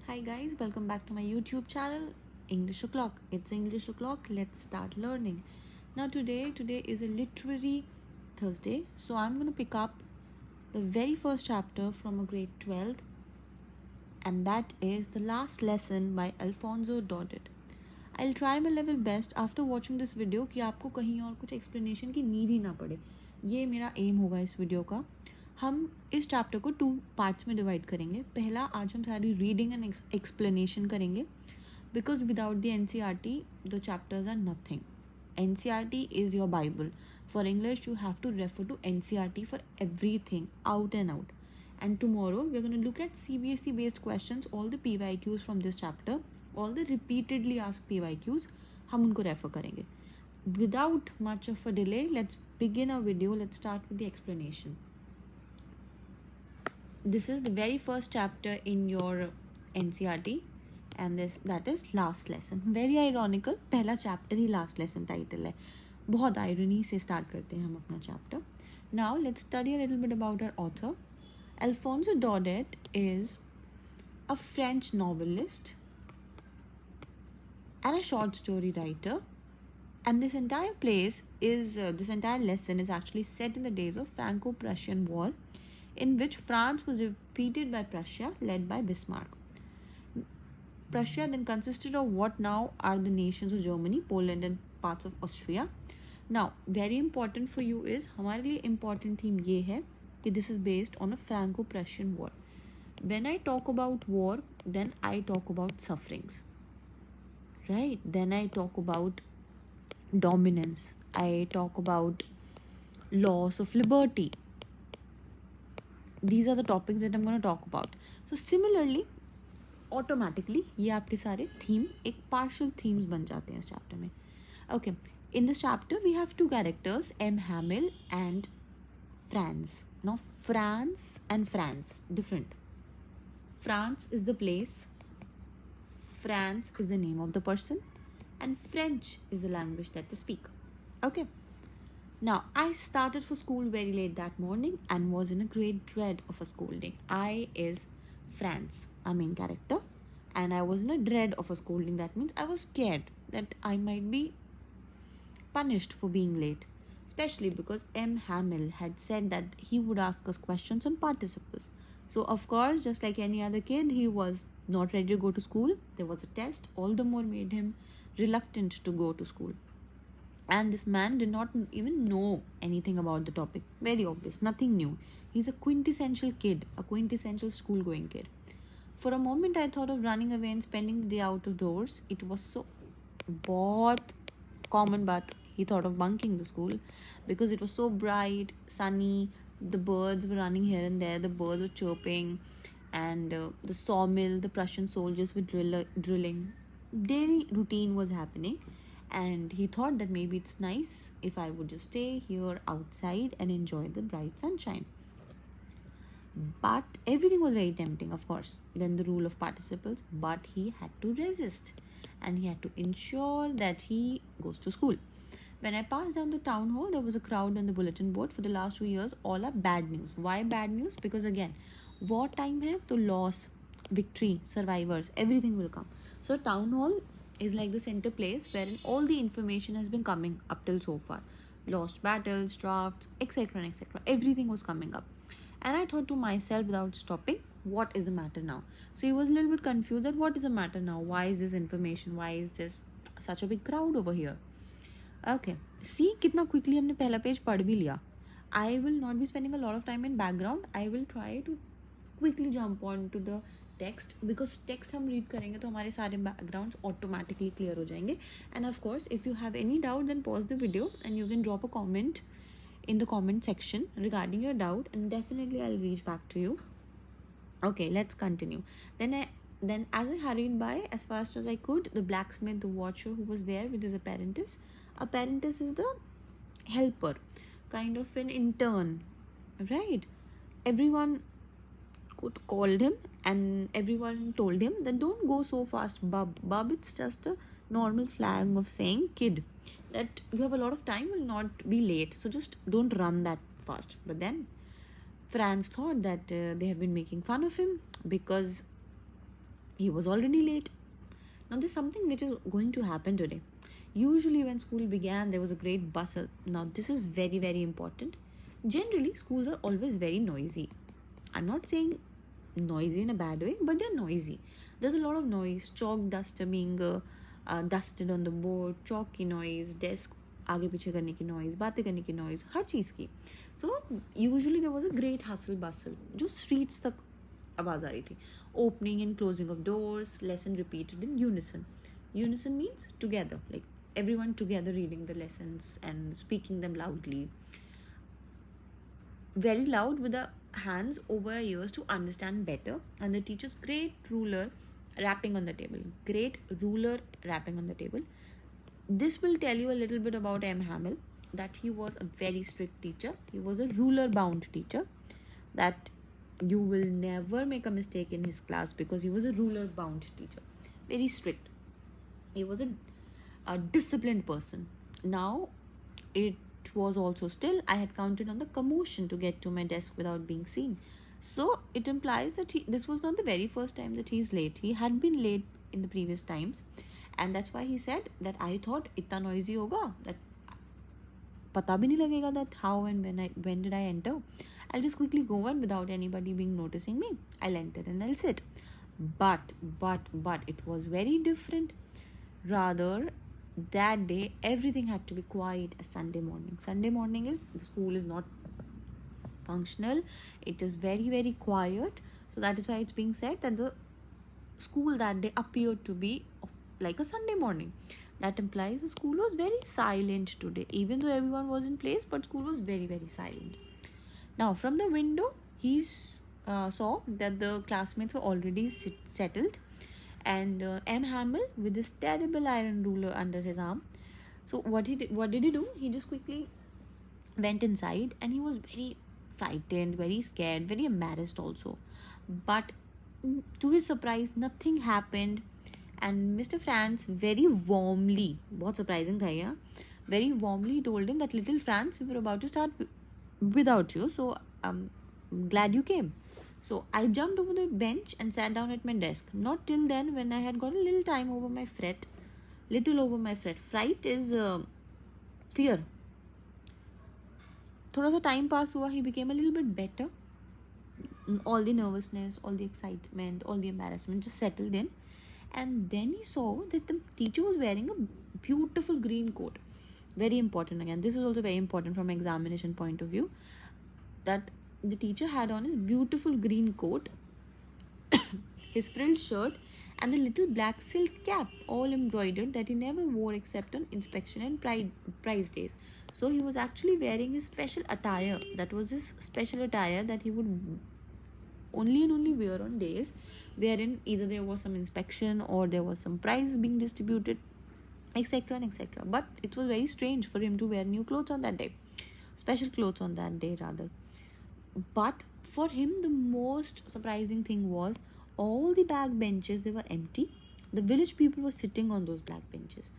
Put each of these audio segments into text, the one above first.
Hi guys, welcome back to my YouTube channel, English O'Clock. It's English O'Clock. Let's start learning. Now today is a literary Thursday, so I'm going to pick up the very first chapter from a grade 12th, and that is The Last Lesson by Alphonse Daudet. I'll try my level best after watching this video कि आपको कहीं और कुछ explanation की need ही ना पड़े. ये मेरा एम होगा इस वीडियो का. हम इस चैप्टर को 2 पार्ट्स में डिवाइड करेंगे. पहला आज हम सारी रीडिंग एंड एक्सप्लेनेशन करेंगे because without the NCERT the chapters are nothing. NCERT is your Bible. For English you have to refer to NCERT for everything out and out. And tomorrow we are going to look at CBSE based questions, all the PYQs from this chapter, all the repeatedly asked PYQs हम उनको refer करेंगे. Without much of a delay, let's begin our video. Let's start with the explanation. This is the very first chapter in your NCERT and that is last lesson. Very ironical, पहला chapter ही last lesson title है. बहुत irony से start करते हैं हम अपना chapter. Now let's study a little bit about our author. Alphonse Daudet is a French novelist and a short story writer, and this entire lesson is actually set in the days of Franco-Prussian War, in which France was defeated by Prussia, led by Bismarck. Prussia then consisted of what now are the nations of Germany, Poland and parts of Austria. Now, very important for you is, हमारे लिए important theme ये है कि this is based on a Franco-Prussian War. When I talk about war, then I talk about sufferings, right? Then I talk about dominance. I talk about loss of liberty. These are the topics that I'm going to talk about. So similarly, automatically ये आपके सारे theme एक partial themes बन जाते हैं इस chapter में. Okay, in this chapter we have two characters, M. Hamel and Franz. Now France and France different. France is the place, France is the name of the person, and French is the language that they speak. Okay. Now, I started for school very late that morning and was in a great dread of a scolding. I is Franz, our main character, and I was in a dread of a scolding. That means I was scared that I might be punished for being late, especially because M. Hamel had said that he would ask us questions on participles. So, of course, just like any other kid, he was not ready to go to school. There was a test, all the more made him reluctant to go to school. And this man did not even know anything about the topic. Very obvious, nothing new. He's a quintessential kid, a quintessential school-going kid. For a moment, I thought of running away and spending the day out of doors. It was so बहुत common, but he thought of bunking the school because it was so bright, sunny. The birds were running here and there. The birds were chirping, and the sawmill, the Prussian soldiers were drilling. Daily routine was happening. And he thought that maybe it's nice if I would just stay here outside and enjoy the bright sunshine. But everything was very tempting, of course. Then the rule of participles, but he had to resist. And he had to ensure that he goes to school. When I passed down the town hall, there was a crowd on the bulletin board. For the last 2 years, all are bad news. Why bad news? Because again, war time hai, to loss, victory, survivors, everything will come. So town hall is like the center place wherein all the information has been coming up till so far. Lost battles, drafts, etc. and etc. Everything was coming up. And I thought to myself without stopping, what is the matter now? So he was a little bit confused that what is the matter now? Why is this information? Why is this such a big crowd over here? Okay. See, कितना quickly हमने पहला page पढ़ भी लिया. I will not be spending a lot of time in background. I will try to quickly jump on to the text because text हम read करेंगे तो हमारे सारे backgrounds automatically clear हो जाएंगे. And of course, if you have any doubt, then pause the video and you can drop a comment in the comment section regarding your doubt, and definitely I'll reach back to you. Okay, let's continue. Then as I hurried by as fast as I could, the blacksmith, the watcher who was there with his apprentice. Apprentice is the helper, kind of an intern, right? Everyone called him and everyone told him that don't go so fast, bub. Bub, it's just a normal slang of saying kid, that you have a lot of time, will not be late, so just don't run that fast. But then Franz thought that they have been making fun of him because He was already late. Now there's something which is going to happen today. Usually when school began, there was a great bustle. Now this is very, very important. Generally, schools are always very noisy. I'm not saying noisy in a bad way, but they're noisy. There's a lot of noise, chalk duster being dusted on the board, chalk की noise, desk आगे पीछे करने की noise, बातें करने की noise, हर चीज़ की. So usually there was a great hustle bustle जो streets तक आवाज़ आ रही थी. Opening and closing of doors, lesson repeated in unison. Unison means together, like everyone together reading the lessons and speaking them loudly. Very loud with the hands over our ears to understand better, and the teacher's great ruler rapping on the table. Great ruler rapping on the table. This will tell you a little bit about M. Hamel, that he was a very strict teacher. He was a ruler bound teacher, that you will never make a mistake in his class because he was a ruler bound teacher. Very strict. He was a disciplined person. Now it was also still, I had counted on the commotion to get to my desk without being seen. So it implies that this was not the very first time that he's late. He had been late in the previous times, and that's why he said that I thought itna noisy hoga that pata bhi nahi lagega that how and when did I enter. I'll just quickly go in without anybody being noticing me. I'll enter and I'll sit. But it was very different. Rather, that day everything had to be quiet. A Sunday morning. Sunday morning is, the school is not functional. It is very, very quiet. So that is why it's being said that the school that day appeared to be like a Sunday morning. That implies the school was very silent today, even though everyone was in place, but school was very, very silent. Now from the window he saw that the classmates were already settled, and M. Hamel with this terrible iron ruler under his arm. So what did he do? He just quickly went inside, and he was very frightened, very scared, very embarrassed also. But to his surprise, nothing happened, and Mr. Franz very warmly, बहुत surprising था ये, very warmly told him that little Franz, we were about to start without you, so I'm glad you came. So I jumped over the bench and sat down at my desk. Not till then, when I had got a little time over my fret. Little over my fret. Fright is fear. थोड़ा सा time pass हुआ, he became a little bit better. All the nervousness, all the excitement, all the embarrassment just settled in. And then he saw that the teacher was wearing a beautiful green coat. Very important again. This is also very important from examination point of view. That the teacher had on his beautiful green coat, his frilled shirt, and the little black silk cap, all embroidered, that he never wore except on inspection and prize days. So he was actually wearing his special attire. That was his special attire that he would only and only wear on days wherein either there was some inspection or there was some prize being distributed, etc. and etc. But it was very strange for him to wear new clothes on that day, special clothes on that day rather. But for him, the most surprising thing was all the back benches, they were empty. The village people were sitting on those black benches,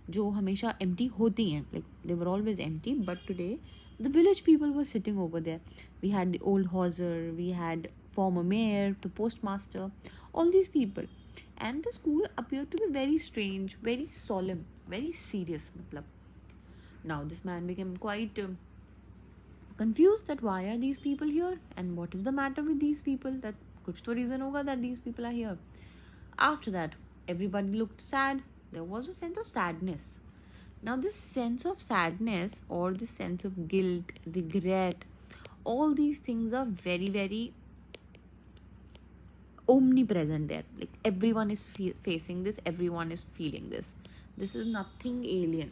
जो हमेशा empty होती हैं, like they were always empty. But today, the village people were sitting over there. We had the old hawser, we had former mayor, the postmaster, all these people. And the school appeared to be very strange, very solemn, very serious. Now this man became quite confused that why are these people here and what is the matter with these people, that kuch to reason hoga that these people are here. After that, everybody looked sad. There was a sense of sadness. Now this sense of sadness or this sense of guilt, regret, all these things are very, very omnipresent there. Like everyone is facing this, everyone is feeling this. This is nothing alien.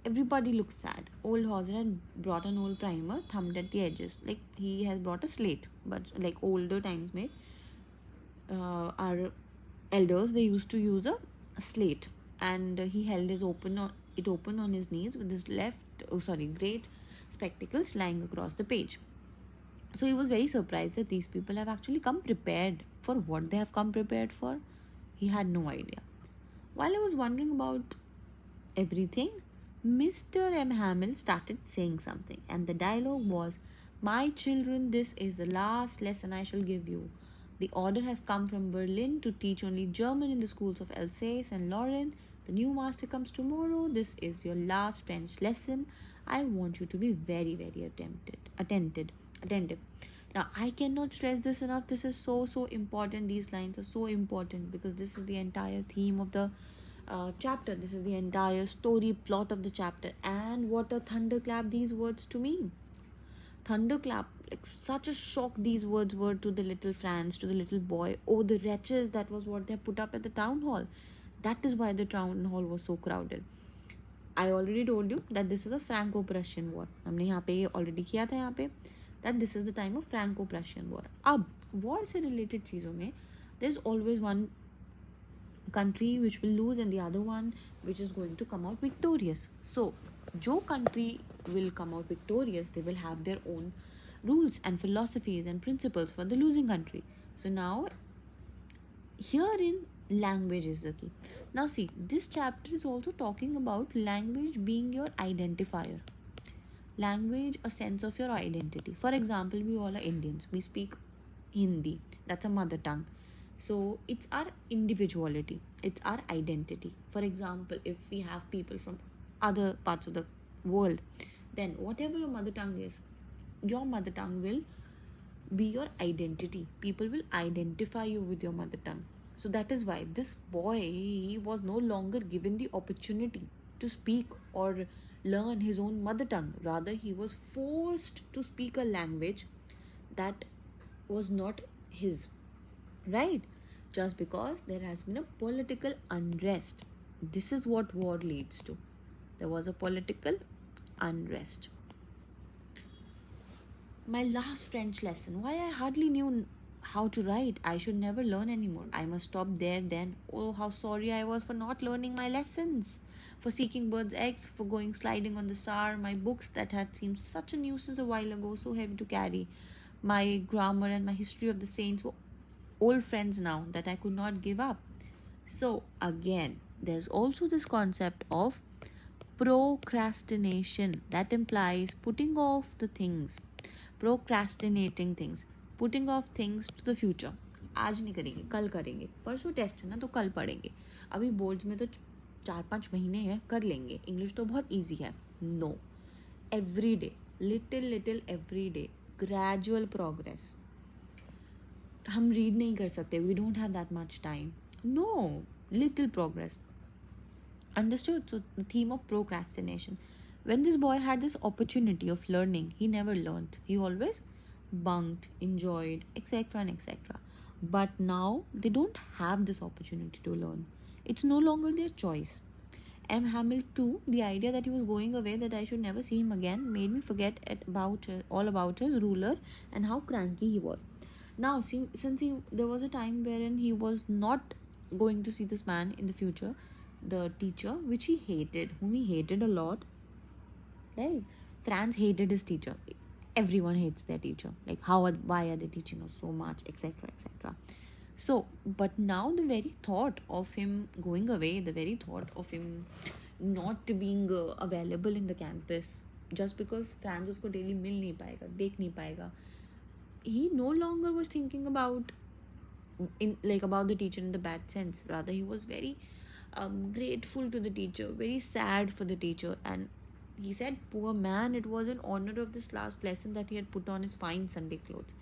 Everybody looks sad. Old Hauser had brought an old primer, thumbed at the edges. Like he has brought a slate. But like older times mein, our elders, they used to use a slate. And he held it open on his knees with his great spectacles lying across the page. So he was very surprised that these people have actually come prepared. For what they have come prepared for, he had no idea. While I was wondering about everything, Mr. M. Hamel started saying something, and the dialogue was, "My children, this is the last lesson I shall give you. The order has come from Berlin to teach only German in the schools of Alsace and Lorraine. The new master comes tomorrow. This is your last French lesson. I want you to be very, very attentive. Now, I cannot stress this enough. This is so important. These lines are so important because this is the entire theme of the chapter. This is the entire story plot of the chapter. And what a thunderclap these words to me. Thunderclap, like such a shock these words were to the little Franz, to the little boy. Oh, the wretches, that was what they put up at the town hall. That is why the town hall was so crowded. I already told you that this is a Franco-Prussian war. हमने यहाँ पे already किया था यहाँ पे that this is the time of Franco-Prussian war. अब war से related चीज़ों में there's always one country which will lose and the other one which is going to come out victorious. So जो country will come out victorious, they will have their own rules and philosophies and principles for the losing country. So now herein language is the key. Now see, this chapter is also talking about language being your identifier. Language, a sense of your identity. For example, we all are Indians. We speak Hindi. That's a mother tongue. So it's our individuality. It's our identity. For example, if we have people from other parts of the world, then whatever your mother tongue is, your mother tongue will be your identity. People will identify you with your mother tongue. So that is why this boy, he was no longer given the opportunity to speak or learn his own mother tongue. Rather, he was forced to speak a language that was not his. Right? Just because there has been a political unrest. This is what war leads to. There was a political unrest. My last French lesson. Why I hardly knew how to write. I should never learn anymore. I must stop there then. Oh, how sorry I was for not learning my lessons. For seeking birds' eggs, for going sliding on the Saar, my books that had seemed such a nuisance a while ago, so heavy to carry. My grammar and my history of the saints were old friends now that I could not give up. So again, there's also this concept of procrastination that implies putting off the things, procrastinating things, putting off things to the future. आज नहीं करेंगे, कल करेंगे. परसों test है ना तो कल पढ़ेंगे. अभी बोर्ड्स में तो 4-5 महीने हैं, कर लेंगे. इंग्लिश तो बहुत ईजी है. No, every day, little every day, gradual progress. हम रीड नहीं कर सकते. We don't have that much time. No, little progress. Understood? So the theme of procrastination. When this boy had this opportunity of learning, he never learned. He always bunked, enjoyed, etc. and etc. But now they don't have this opportunity to learn. It's no longer their choice. M. Hamill too, the idea that he was going away, that I should never see him again, made me forget all about his ruler and how cranky he was. Now, since there was a time wherein he was not going to see this man in the future, the teacher, which he hated, whom he hated a lot, right? Franz hated his teacher. Everyone hates their teacher. Like, why are they teaching us so much, etc., etc. So, but now the very thought of him going away, the very thought of him not being available in the campus, just because Franz usko daily मिल नहीं पाएगा, देख नहीं पाएगा, he no longer was thinking about the teacher in the bad sense. Rather, he was very grateful to the teacher, very sad for the teacher, and he said, poor man, it was in honor of this last lesson that he had put on his fine Sunday clothes.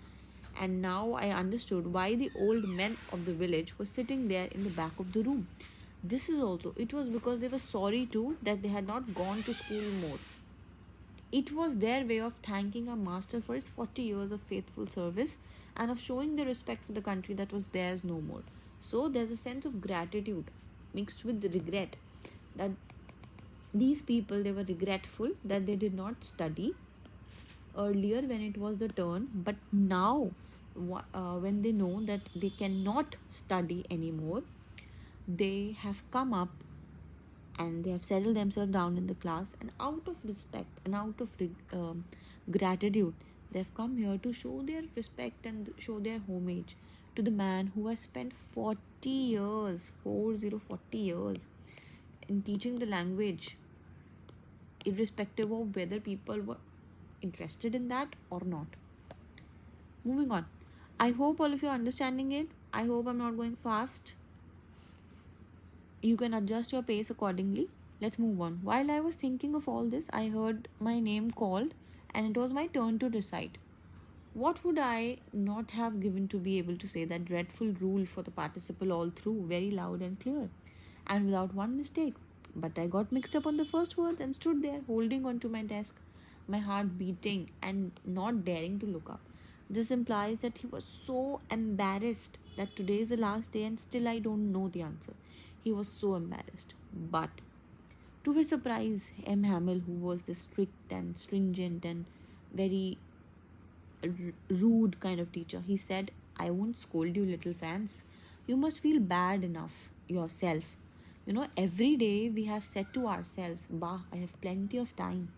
And now I understood why the old men of the village were sitting there in the back of the room. This is also, it was because they were sorry too that they had not gone to school more. It was their way of thanking our master for his 40 years of faithful service and of showing their respect for the country that was theirs no more. So there's a sense of gratitude mixed with regret that these people, they were regretful that they did not study earlier when it was the turn, but now when they know that they cannot study anymore, they have come up and they have settled themselves down in the class, and out of respect and out of gratitude, they have come here to show their respect and show their homage to the man who has spent 40 years in teaching the language, irrespective of whether people were interested in that or not. Moving on. I hope all of you are understanding it. I hope I'm not going fast. You can adjust your pace accordingly. Let's move on. While I was thinking of all this, I heard my name called, and it was my turn to recite. What would I not have given to be able to say that dreadful rule for the participle all through, very loud and clear, and without one mistake? But I got mixed up on the first words and stood there, holding onto my desk, my heart beating and not daring to look up. This implies that he was so embarrassed that today is the last day and still I don't know the answer. He was so embarrassed. But to his surprise, M. Hamill, who was this strict and stringent and very rude kind of teacher, he said, I won't scold you, little Franz. You must feel bad enough yourself. Every day we have said to ourselves, Bah, I have plenty of time.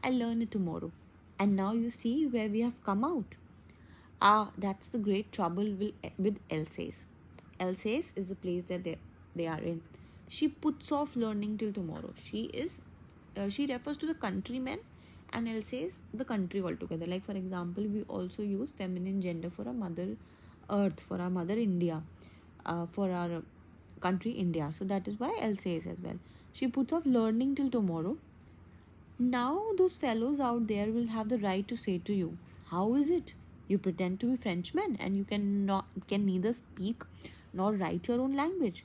I'll learn it tomorrow. And now you see where we have come out. That's the great trouble with Alsace. Alsace is the place that they are in. She puts off learning till tomorrow. She refers to the countrymen, and Alsace the country altogether. Like for example, we also use feminine gender for our mother Earth, for our mother India, for our country India. So that is why Alsace as well. She puts off learning till tomorrow. Now those fellows out there will have the right to say to you, how is it? You pretend to be Frenchmen and you can neither speak nor write your own language.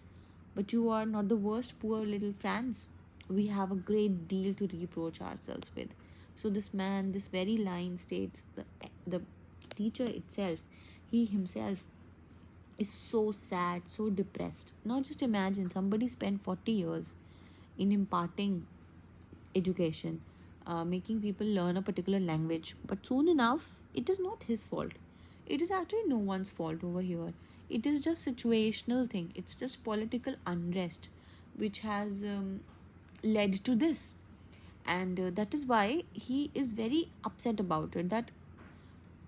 But you are not the worst, poor little Franz. We have a great deal to reproach ourselves with. So this man, this very line states, the teacher itself, he himself is so sad, so depressed. Now just imagine somebody spent 40 years in imparting education, making people learn a particular language, but soon enough it is not his fault. It is actually no one's fault over here. It is just situational thing. It's just political unrest which has led to this, and that is why he is very upset about it. That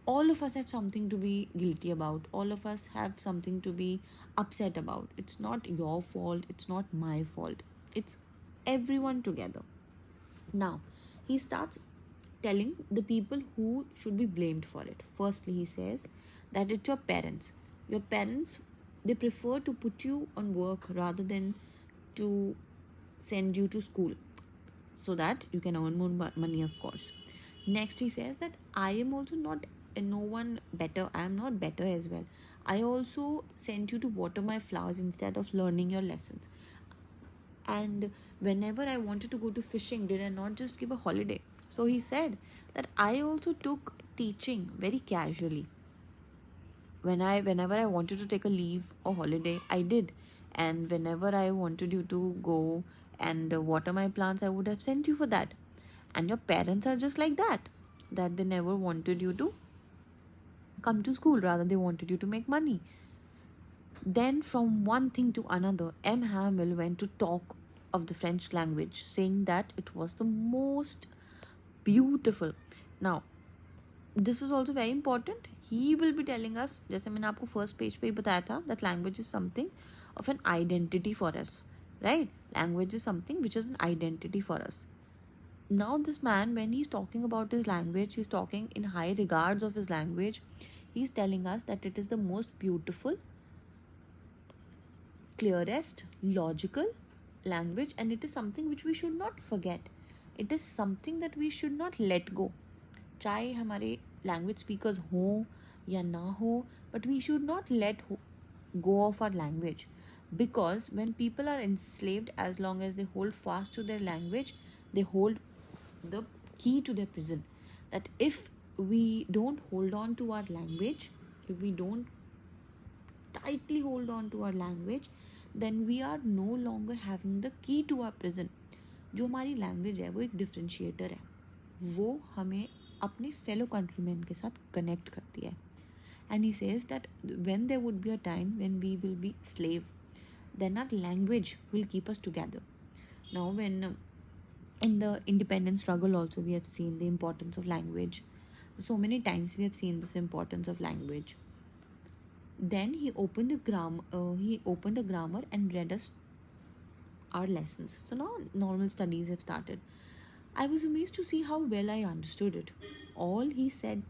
all of us have something to be guilty about, all of us have something to be upset about. It's not your fault, it's not my fault, it's everyone together. Now he starts telling the people who should be blamed for it. Firstly, he says that it's your parents. Your parents, they prefer to put you on work rather than to send you to school so that you can earn more money, of course. Next, he says that I am also not no one better. I am not better as well. I also sent you to water my flowers instead of learning your lessons. And whenever I wanted to go to fishing, did I not just give a holiday? So he said that I also took teaching very casually. Whenever I wanted to take a leave or holiday, I did. And whenever I wanted you to go and water my plants, I would have sent you for that. And your parents are just like that they never wanted you to come to school, rather they wanted you to make money. Then from one thing to another, M. Hamill went to talk of the French language, saying that it was the most beautiful. Now this is also very important. He will be telling us, जैसे मैंने आपको first page पे ही बताया था, that language is something of an identity for us, right? Language is something which is an identity for us. Now this man, when he's talking about his language, he's talking in high regards of his language. He's telling us that it is the most beautiful, clearest, logical language, and it is something which we should not forget. It is something that we should not let go. चाहे हमारे language speakers हो या ना हो, but we should not let go of our language, because when people are enslaved, as long as they hold fast to their language, they hold the key to their prison. That if we don't hold on to our language, if we don't tightly hold on to our language, then we are no longer having the key to our prison. जो हमारी language है वो एक differentiator है, वो हमें अपने fellow countrymen के साथ connect करती है. And he says that when there would be a time when we will be slave, then our language will keep us together. Now when in the independence struggle also we have seen the importance of language. So many times we have seen this importance of language. Then he opened a grammar and read us our lessons. So now normal studies have started. I was amazed to see how well I understood it. All he said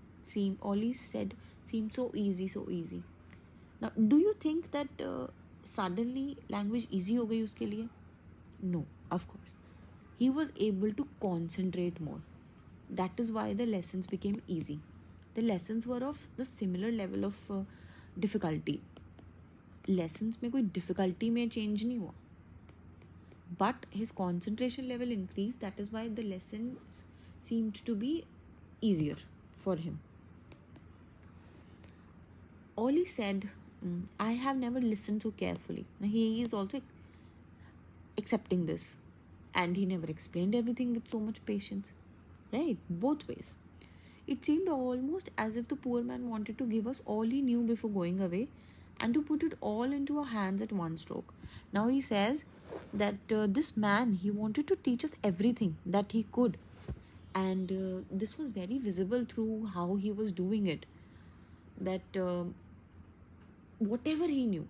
Seemed so easy, so easy. Now, do you think that suddenly language easy हो गई उसके लिए? No, of course. He was able to concentrate more. That is why the lessons became easy. The lessons were of the similar level of difficulty. Lessons में कोई difficulty में change नहीं हुआ. But his concentration level increased. That is why the lessons seemed to be easier for him. Ollie said, I have never listened so carefully. Now, he is also accepting this. And he never explained everything with so much patience. Right? Both ways. It seemed almost as if the poor man wanted to give us all he knew before going away and to put it all into our hands at one stroke. Now he says that this man, he wanted to teach us everything that he could. And this was very visible through how he was doing it. That whatever he knew,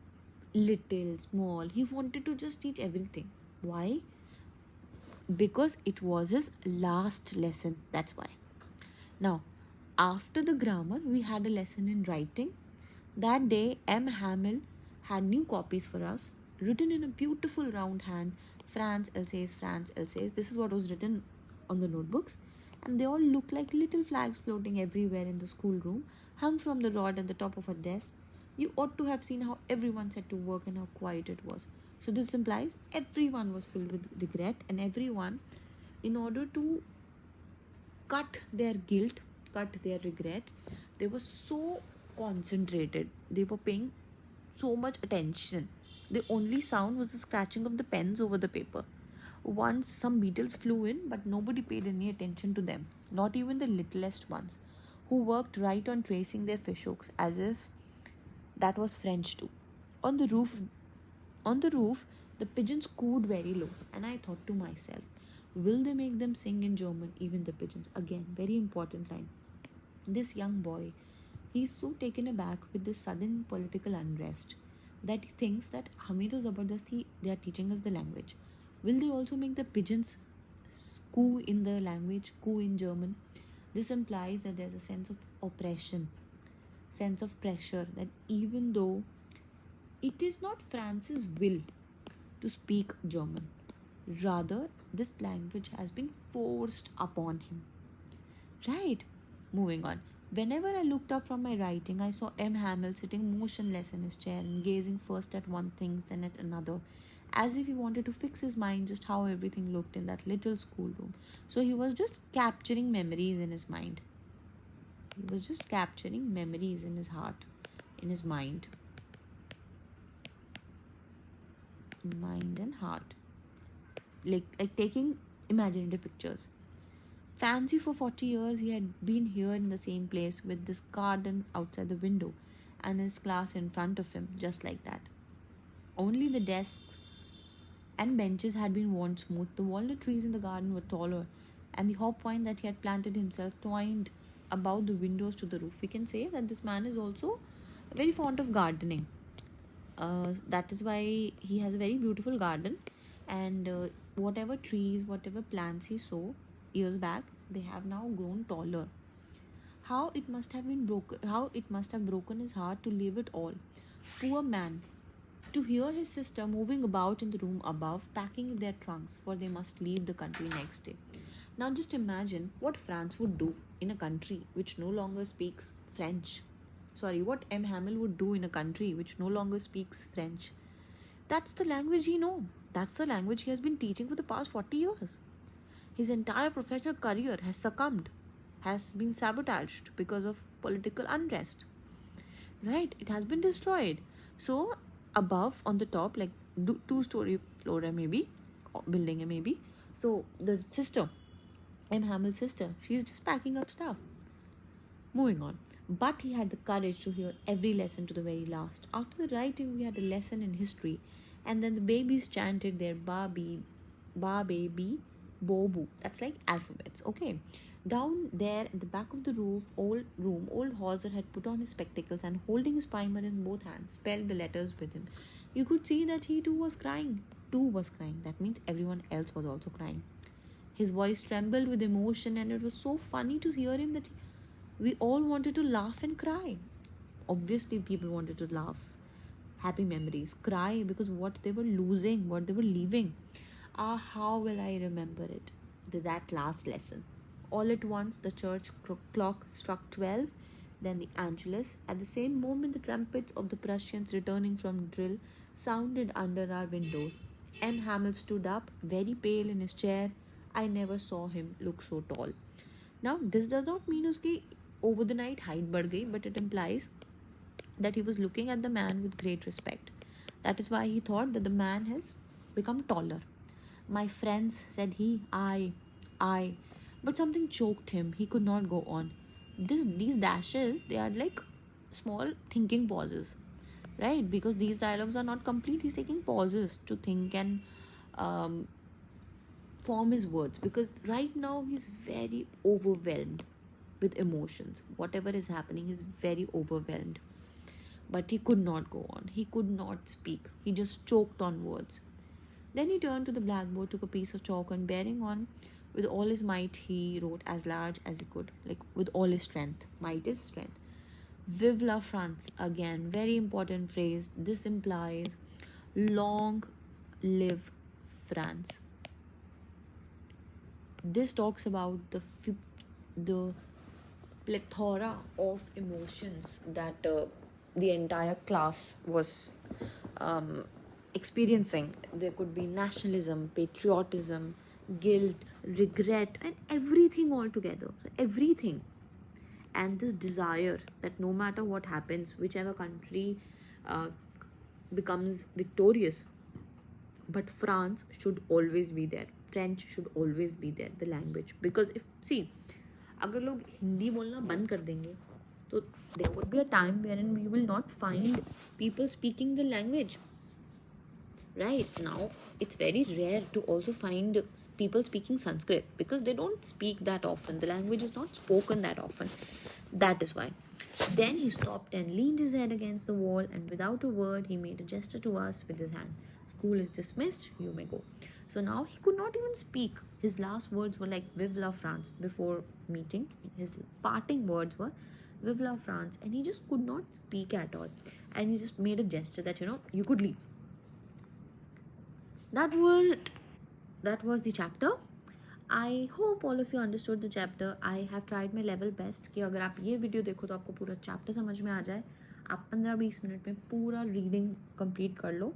little, small, he wanted to just teach everything. Why? Because it was his last lesson. That's why. Now, after the grammar, we had a lesson in writing. That day, M. Hamill had new copies for us, written in a beautiful round hand, France, Alsace, France, Alsace. This is what was written on the notebooks. And they all looked like little flags floating everywhere in the schoolroom, hung from the rod at the top of a desk. You ought to have seen how everyone set to work and how quiet it was. So this implies everyone was filled with regret, and everyone, in order to cut their guilt, cut their regret, they were so concentrated. They were paying so much attention. The only sound was the scratching of the pens over the paper. Once some beetles flew in, but nobody paid any attention to them, not even the littlest ones, who worked right on tracing their fishhooks as if that was French too. On the roof, the pigeons cooed very low, and I thought to myself, will they make them sing in German, even the pigeons? Again, very important line. This young boy, he is so taken aback with this sudden political unrest that he thinks that हमें तो ज़बरदस्ती they are teaching us the language. Will they also make the pigeons coo in the language, coo in German? This implies that there's a sense of oppression, sense of pressure, that even though it is not France's will to speak German, rather this language has been forced upon him. Right? Moving on. Whenever I looked up from my writing, I saw M. Hamill sitting motionless in his chair and gazing first at one thing, then at another, as if he wanted to fix his mind just how everything looked in that little schoolroom. So he was just capturing memories in his mind. He was just capturing memories in his heart, in his mind. Mind and heart. Like taking imaginative pictures. Fancy for 40 years he had been here in the same place with this garden outside the window and his class in front of him, just like that. Only the desks and benches had been worn smooth. The walnut trees in the garden were taller, and the hop vine that he had planted himself twined about the windows to the roof. We can say that this man is also very fond of gardening. That is why he has a very beautiful garden, and whatever trees, whatever plants he saw years back, they have now grown taller. How it must have broken his heart to leave it all. Poor man. To hear his sister moving about in the room above, packing their trunks, for they must leave the country next day. Now just imagine what France would do in a country which no longer speaks French. What M. Hamill would do in a country which no longer speaks French. That's the language he knows. That's the language he has been teaching for the past 40 years. His entire professional career has succumbed, has been sabotaged because of political unrest. Right? It has been destroyed. So, above, on the top, like two-story floor maybe, or building maybe. So, the sister, M. Hamill's sister, she's just packing up stuff. Moving on. But he had the courage to hear every lesson to the very last. After the writing, we had a lesson in history, and then the babies chanted their ba, baby, bo, boo. That's like alphabets, okay? Down there at the back of the old Hauser had put on his spectacles and, holding his primer in both hands, spelled the letters with him. You could see that he too was crying. That means everyone else was also crying. His voice trembled with emotion, and it was so funny to hear him that we all wanted to laugh and cry. Obviously people wanted to laugh, happy memories, cry because what they were losing, what they were leaving. Ah, how will I remember it? That last lesson. All at once, the church clock struck 12, then the Angelus. At the same moment, the trumpets of the Prussians returning from drill sounded under our windows. M. Hamel stood up, very pale in his chair. I never saw him look so tall. Now, this does not mean uski over the night height बढ़ गई, but it implies that he was looking at the man with great respect. That is why he thought that the man has become taller. My friends, said he, I. But something choked him. He could not go on. These dashes, they are like small thinking pauses, right? Because these dialogues are not complete. He's taking pauses to think and form his words. Because right now he's very overwhelmed with emotions. Whatever is happening, he's very overwhelmed. But he could not go on. He could not speak. He just choked on words. Then he turned to the blackboard, took a piece of chalk, and bearing on with all his might, he wrote as large as he could, like with all his strength. Might is strength. Vive la France. Again, very important phrase. This implies long live France. This talks about the plethora of emotions that the entire class was experiencing. There could be nationalism, patriotism, guilt, regret, and everything all together. Everything. And this desire that no matter what happens, whichever country becomes victorious, but France should always be there. French should always be there, the language. Because अगर लोग हिंदी बोलना बंद कर देंगे तो there would be a time wherein we will not find people speaking the language. Right now, it's very rare to also find people speaking Sanskrit because they don't speak that often. The language is not spoken that often. That is why. Then he stopped and leaned his head against the wall, and without a word, he made a gesture to us with his hand. School is dismissed, you may go. So now he could not even speak. His last words were like Vive la France before meeting. His parting words were Vive la France, and he just could not speak at all. And he just made a gesture that, you could leave. That was the chapter. I hope all of you understood the chapter. I have tried my level best कि अगर आप ये video देखो तो आपको पूरा chapter समझ में आ जाए. आप 15-20 मिनट में पूरा रीडिंग कंप्लीट कर लो.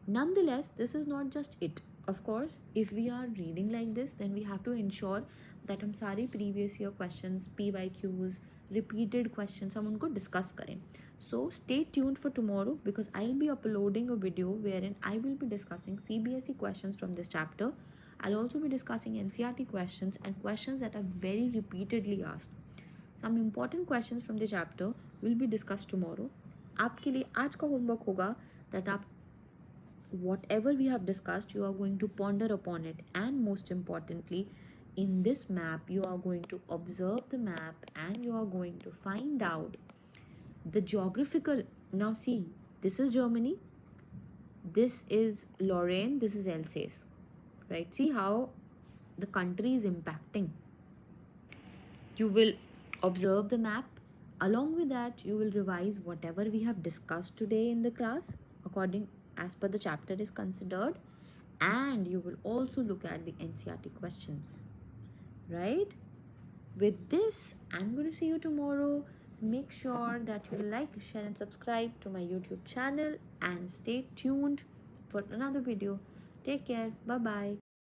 Nonetheless, this is not just it. Of course, if we are reading like this, then we have to ensure that हम सारे previous year questions, PYQs, repeated questions हम उनको discuss करें. So stay tuned for tomorrow because I'll be uploading a video wherein I will be discussing CBSE questions from this chapter. I'll also be discussing NCERT questions and questions that are very repeatedly asked. Some important questions from the chapter will be discussed tomorrow. आपके लिए आज का homework होगा that आप whatever we have discussed, you are going to ponder upon it, and most importantly, in this map, you are going to observe the map and you are going to find out the geographical. Now see, this is Germany, this is Lorraine, this is Alsace, right? See how the country is impacting. You will observe the map. Along with that, you will revise whatever we have discussed today in the class according as per the chapter is considered, and you will also look at the NCERT questions, right? With this, I'm going to see you tomorrow. Make sure that you like, share and subscribe to my YouTube channel and stay tuned for another video. Take care. Bye bye.